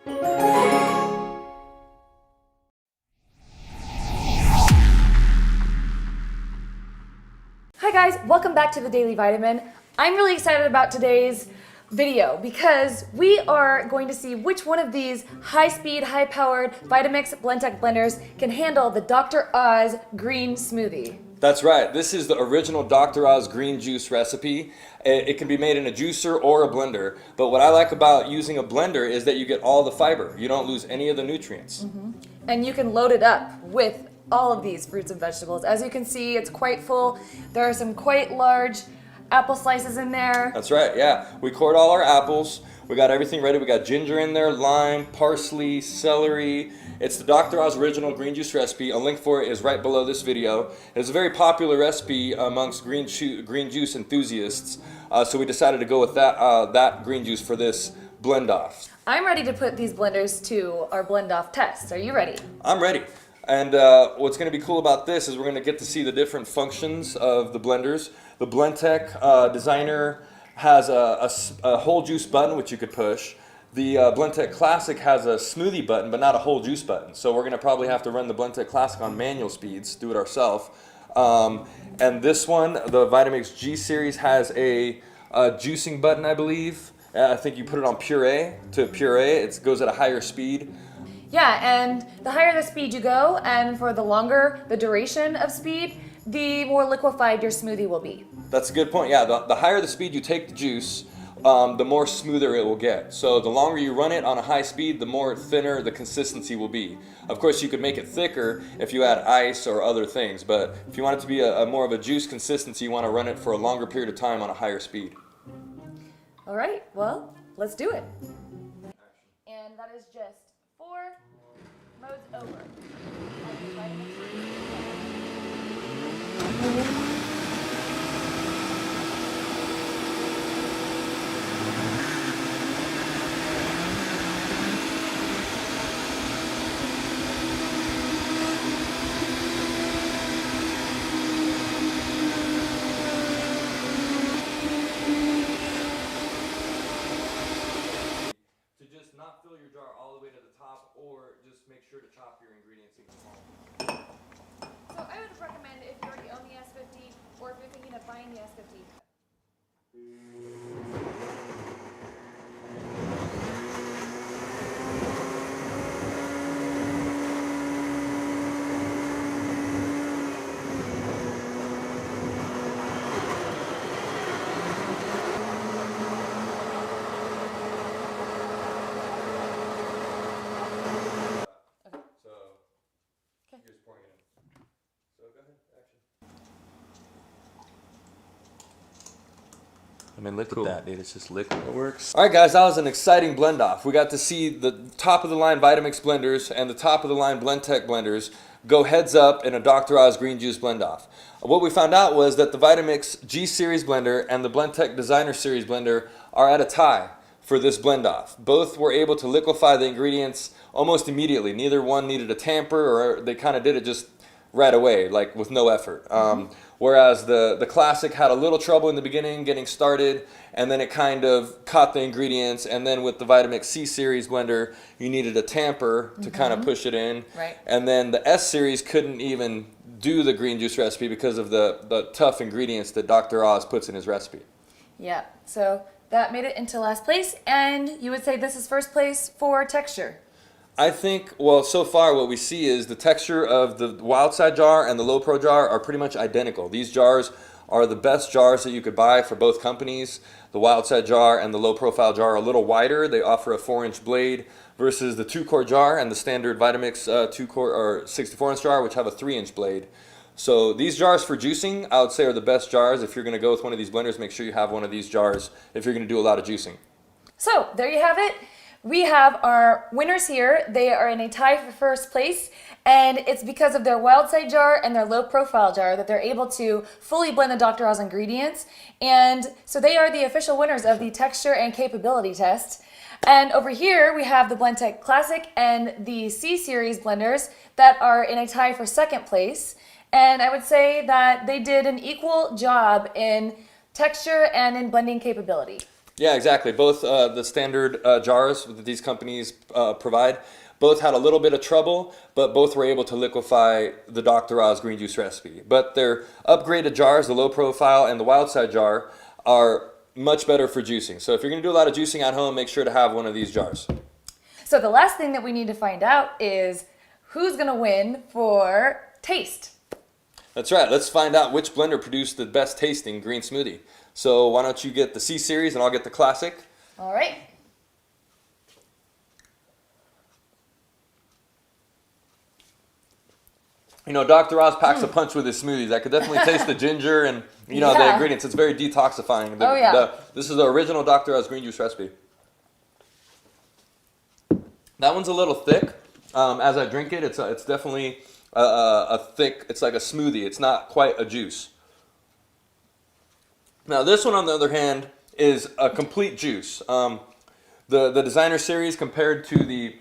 Hi guys, welcome back to the Daily Vitamin. I'm really excited about today's video because we are going to see which one of these high-speed, high-powered Vitamix Blendtec blenders can handle the Dr. Oz green smoothie. That's right. This is the original Dr. Oz green juice recipe. It can be made in a juicer or a blender, but what I like about using a blender is that you get all the fiber. You don't lose any of the nutrients. And you can load it up with all of these fruits and vegetables. As you can see, it's quite full. There are some quite large apple slices in there. That's right, yeah. We cored all our apples. We got everything ready. We got ginger in there, lime, parsley, celery. It's the Dr. Oz original green juice recipe. A link for it is right below this video. It's a very popular recipe amongst green juice enthusiasts, so we decided to go with that green juice for this blend off. I'm ready to put these blenders to our blend off test. Are you ready? I'm ready. And what's going to be cool about this is we're going to get to see the different functions of the blenders. The Blendtec Designer has a whole juice button which you could push. The Blendtec Classic has a smoothie button but not a whole juice button. So we're going to probably have to run the Blendtec Classic on manual speeds, do it ourselves. And this one, the Vitamix G Series, has a juicing button, I believe. I think you put it on puree to puree. It goes at a higher speed. Yeah, and the higher the speed you go, and for the longer the duration of speed, the more liquefied your smoothie will be. That's a good point. Yeah, the higher the speed you take the juice, the more smoother it will get. So the longer you run it on a high speed, the more thinner the consistency will be. Of course, you could make it thicker if you add ice or other things, but if you want it to be a more of a juice consistency, you want to run it for a longer period of time on a higher speed. All right, well, let's do it. And that is just 4 modes over. To just not fill your jar all the way to the top, or just make sure to chop your ingredients even smaller. So I would recommend, if you already own the S50, or if you're thinking of buying the S50, Here's pouring it in. So go ahead, action. I mean, look at that, dude. It's just liquid. It works. All right, guys, that was an exciting blend off. We got to see the top of the line Vitamix blenders and the top of the line Blendtec blenders go heads up in a Dr. Oz green juice blend off. What we found out was that the Vitamix G Series blender and the Blendtec Designer Series blender are at a tie for this blend off. Both were able to liquefy the ingredients almost immediately. Neither one needed a tamper, or they kind of did it just right away, like with no effort. Whereas the Classic had a little trouble in the beginning getting started, and then it kind of caught the ingredients, and then with the Vitamix C Series blender, you needed a tamper to kind of push it in. Right. And then the S Series couldn't even do the green juice recipe because of the tough ingredients that Dr. Oz puts in his recipe. yeah, so that made it into last place, and you would say this is first place for texture. I think, well, so far what we see is the texture of the Wild Side jar and the Low Pro jar are pretty much identical. These jars are the best jars that you could buy for both companies. The Wild Side jar and the Low Profile jar are a little wider. They offer a 4-inch blade versus the 2-quart jar and the standard Vitamix 2-quart or 64-inch jar, which have a 3-inch blade. So these jars for juicing, I would say, are the best jars. If you're going to go with one of these blenders, make sure you have one of these jars if you're going to do a lot of juicing. So there you have it. We have our winners here. They are in a tie for first place, and it's because of their Wild Side jar and their Low Profile jar that they're able to fully blend the Dr. Oz ingredients. And so they are the official winners of the texture and capability test. And over here, we have the Blendtec Classic and the C Series blenders that are in a tie for second place. And I would say that they did an equal job in texture and in blending capability. Yeah, exactly. Both the standard jars that these companies provide, both had a little bit of trouble, but both were able to liquefy the Dr. Oz green juice recipe. But their upgraded jars, the low profile and the wild side jar, are much better for juicing. So if you're going to do a lot of juicing at home, make sure to have one of these jars. So the last thing that we need to find out is who's going to win for taste. That's right. Let's find out which blender produced the best tasting green smoothie. So why don't you get the C series and I'll get the classic. All right. You know, Dr. Oz packs a punch with his smoothies. I could definitely taste the ginger and, you know, the Yeah. ingredients. It's very detoxifying. Oh, yeah. This is the original Dr. Oz green juice recipe. That one's a little thick. As I drink it, it's definitely a thick, it's like a smoothie. It's not quite a juice. Now, this one, on the other hand, is a complete juice. The designer series compared to the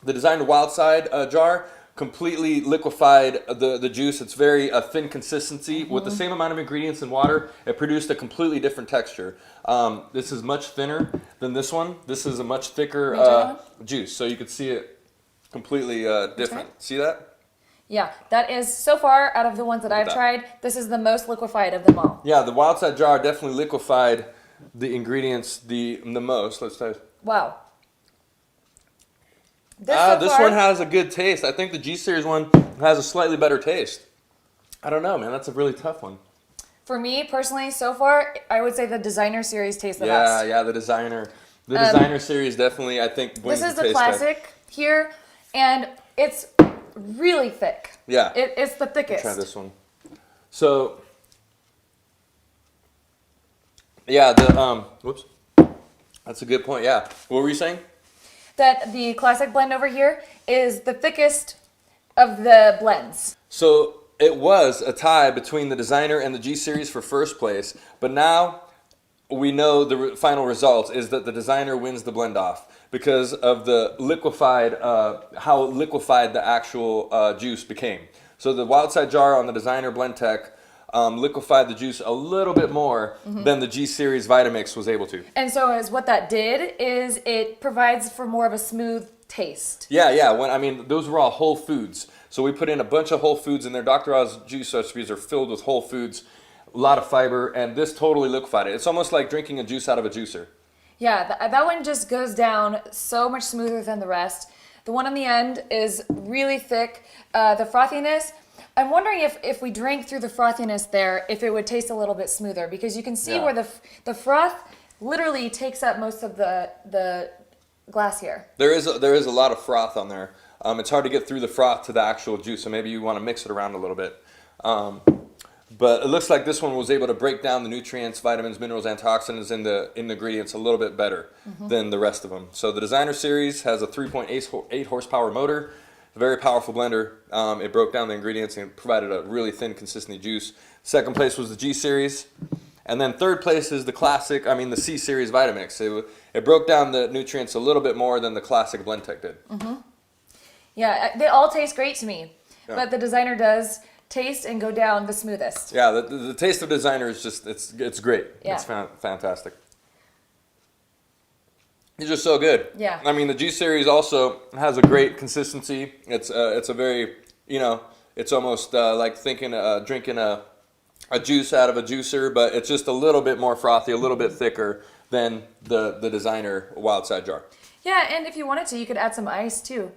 designer wild side jar completely liquefied the juice. It's very thin consistency. With the same amount of ingredients and water, it produced a completely different texture. This is much thinner than this one. This is a much thicker juice, so you could see it completely different. Okay. See that? Yeah, that is, so far, out of the ones that I've that. tried, this is the most liquefied of them all. Yeah, the wild side jar definitely liquefied the ingredients the most. Let's taste. Wow. So This far- one has a good taste. I think the G Series one has a slightly better taste. I don't know, man. That's a really tough one. For me, personally, so far, I would say the designer series tastes the Yeah, best. yeah, the designer series definitely, I think, wins This is the the taste test. classic here, and it's really thick. Yeah. It's the thickest. Try this one. So, yeah, whoops. That's a good point. Yeah. What were you saying? That the classic blend over here is the thickest of the blends. So it was a tie between the designer and the G Series for first place, but now we know the final result is that the designer wins the blend off because of the liquefied, how liquefied the actual juice became. So the wild side jar on the designer blend tech liquefied the juice a little bit more than the G Series Vitamix was able to. And so as what that did is it provides for more of a smooth taste. Yeah. Those were all whole foods. So we put in a bunch of whole foods in there. Dr. Oz juice recipes are filled with whole foods, a lot of fiber, and this totally liquefied it. It's almost like drinking a juice out of a juicer. Yeah, that one just goes down so much smoother than the rest. The one on the end is really thick. The frothiness, I'm wondering if we drank through the frothiness there, if it would taste a little bit smoother, because you can see Yeah. where the froth literally takes up most of the glass here. There is a lot of froth on there. It's hard to get through the froth to the actual juice, so maybe you want to mix it around a little bit. But it looks like this one was able to break down the nutrients, vitamins, minerals, antioxidants in the ingredients a little bit better than the rest of them. So the designer series has a 3.8 horsepower motor, a very powerful blender. It broke down the ingredients and provided a really thin, consistent juice. Second place was the G series. And then third place is the C series Vitamix. It broke down the nutrients a little bit more than the classic Blendtec did. Yeah, they all taste great to me, Yeah. but the designer does taste and go down the smoothest. Yeah, the taste of designer is just, it's great. Yeah. It's fantastic. It's just so good. Yeah. I mean, the G series also has a great consistency. It's a very, it's almost like drinking a juice out of a juicer, but it's just a little bit more frothy, a little bit thicker than the designer wild side jar. Yeah, and if you wanted to, you could add some ice too.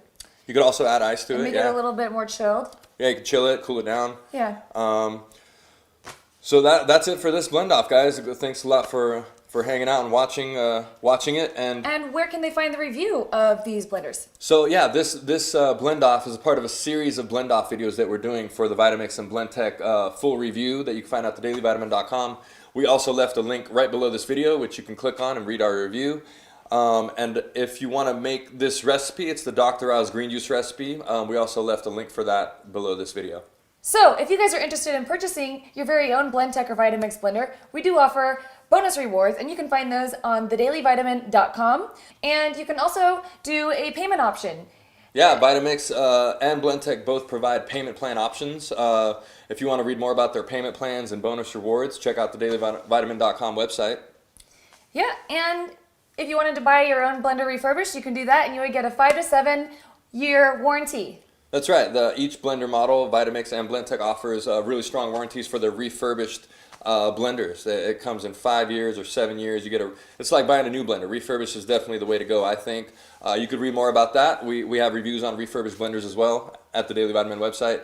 You could also add ice to And it. make Yeah. it a little bit more chilled. Yeah, you can chill it, cool it down. Yeah. So that's it for this blend off, guys. Thanks a lot for hanging out and watching it. And where can they find the review of these blenders? So yeah, this blend off is a part of a series of blend off videos that we're doing for the Vitamix and Blendtec full review that you can find out at thedailyvitamin.com. We also left a link right below this video, which you can click on and read our review. And if you want to make this recipe, it's the Dr. Oz green juice recipe. We also left a link for that below this video. So, if you guys are interested in purchasing your very own Blendtec or Vitamix blender, we do offer bonus rewards, and you can find those on thedailyvitamin.com. And you can also do a payment option. Yeah, Vitamix and Blendtec both provide payment plan options. If you want to read more about their payment plans and bonus rewards, check out the dailyvitamin.com website. Yeah, and if you wanted to buy your own blender refurbished, you can do that, and you would get a 5 to 7 year warranty. That's right. Each blender model, Vitamix and Blendtec, offers really strong warranties for their refurbished blenders. It comes in 5 years or 7 years. It's like buying a new blender. Refurbished is definitely the way to go, I think. You could read more about that. We have reviews on refurbished blenders as well at the Daily Vitamin website.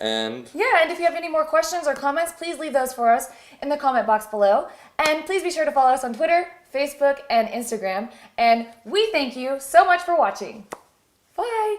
And yeah, and if you have any more questions or comments, please leave those for us in the comment box below. And please be sure to follow us on Twitter, Facebook, and Instagram. And we thank you so much for watching. Bye!